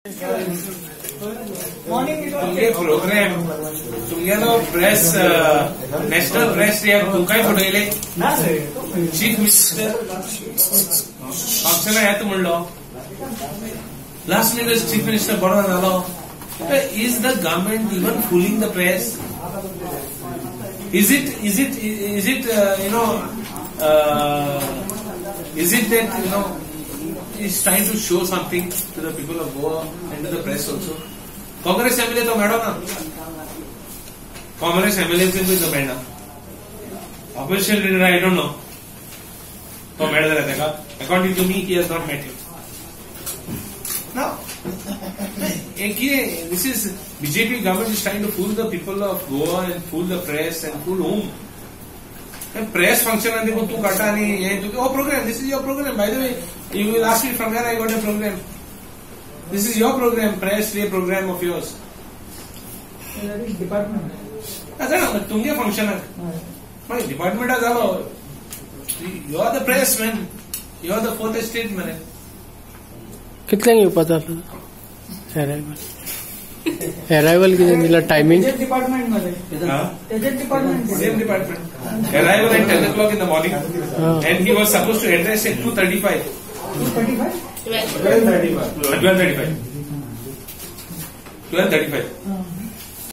तुमगे programme तुमगेलो press national press रे तू काय पडयले चीफ मिनिस्टर फंक्शन येता म्हणलो लास्ट मिनिट चीफ मिनिस्टर बरो जालो is the government even fooling the press? Is it is it that is trying to show something to the people of Goa and to the press also? Congress MLA to madam na. Congress MLA will be the madam. Opposition leader I don't know. To madam रहता according to me he has not met him. Now, this is BJP government is trying to fool the people of Goa and fool the press and fool whom? Press function and they go to oh program, this is your program. By the way, you will ask me from where I got a program. This is your program, press day program of yours. Department. Tunge function. My department is all. You are the press man. You are the fourth estate man. कितने की पता arrival किती दिला timing department मध्ये same department arrival at 10 o'clock in the morning and he was supposed to address at 2:35 12:35